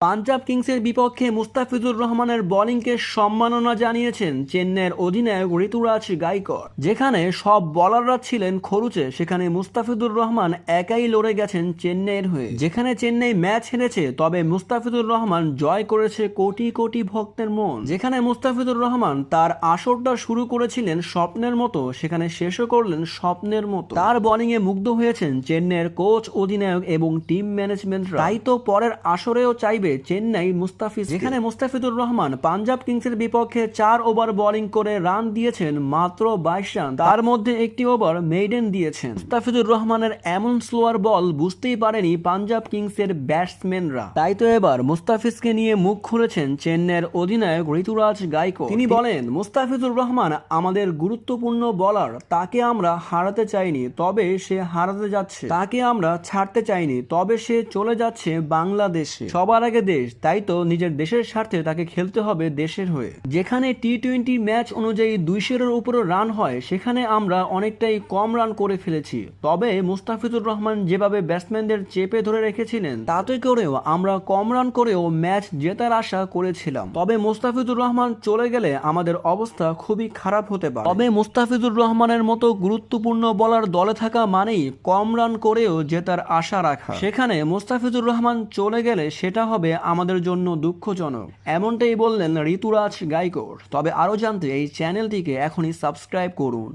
পাঞ্জাব কিংসের বিপক্ষে মুস্তাফিজুর রহমানের বোলিংকে সম্মাননা জানিয়েছেন চেন্নাইয়ের অধিনায়ক ঋতুরাজ গাইকোয়াড়। যেখানে সব বোলাররা ছিলেন খরুচে, সেখানে মুস্তাফিজুর রহমান একাই লড়ে গেছেন চেন্নাইয়ের হয়ে। যেখানে চেন্নাই ম্যাচ হেরেছে, তবে মুস্তাফিজুর রহমান জয় করেছে কোটি কোটি ভক্তের মন। যেখানে মুস্তাফিজুর রহমান তার আসরটা শুরু করেছিলেন স্বপ্নের মতো, সেখানে শেষও করলেন স্বপ্নের মতো। তার বোলিংয়ে মুগ্ধ হয়েছেন চেন্নাইয়ের কোচ, অধিনায়ক এবং টিম ম্যানেজমেন্টরা। তাই তো পরের আসরেও চাইবে চেন্নাই মুস্তাফিজ। যেখানে মুস্তাফিজুর রহমান পাঞ্জাব কিংসের বিপক্ষে 4 ওভার বোলিং করে রান দিয়েছেন মাত্র 22 রান, তার মধ্যে একটি ওভার মেইডেন দিয়েছেন। মুস্তাফিজুর রহমানের এমন স্লোয়ার বল বুঝতেই পারেনি পাঞ্জাব কিংসের ব্যাটসম্যানরা। তাই তো এবার মুস্তাফিজকে নিয়ে মুখ খুলেছেন চেন্নাইয়ের অধিনায়ক ঋতুরাজ গাইকোয়াড়। তিনি বলেন, মুস্তাফিজুর রহমান আমাদের গুরুত্বপূর্ণ বোলার, তাকে আমরা হারাতে চাইনি, তবে সে হারাতে যাচ্ছে। তাকে আমরা ছাড়তে চাইনি, তবে সে চলে যাচ্ছে বাংলাদেশে। সবার আগে দেশ, তাই তো নিজের দেশের স্বার্থে তাকে খেলতে হবে দেশের হয়ে। যেখানে টি-20 ম্যাচ অনুযায়ী 200-এর উপরে রান হয়, সেখানে আমরা অনেকটাই কম রান করে ফেলেছি। তবে মুস্তাফিজুর রহমান যেভাবে ব্যাটসম্যানদের চেপে ধরে রেখেছিলেন, তাতে করেও আমরা কম রান করেও ম্যাচ জেতার আশা করেছিলাম। তবে মুস্তাফিজুর রহমান চলে গেলে আমাদের অবস্থা খুবই খারাপ হতে পারে। তবে মুস্তাফিজুর রহমানের মতো গুরুত্বপূর্ণ বোলার দলে থাকা মানেই কম রান করেও জেতার আশা রাখা। সেখানে মুস্তাফিজুর রহমান চলে গেলে সেটা হবে আমাদের জন্য দুঃখজনক, এমনটাই বললেন ঋতুরাজ গাইকোয়াড়। তবে আরো জানতে এই চ্যানেলটিকে এখনই সাবস্ক্রাইব করুন।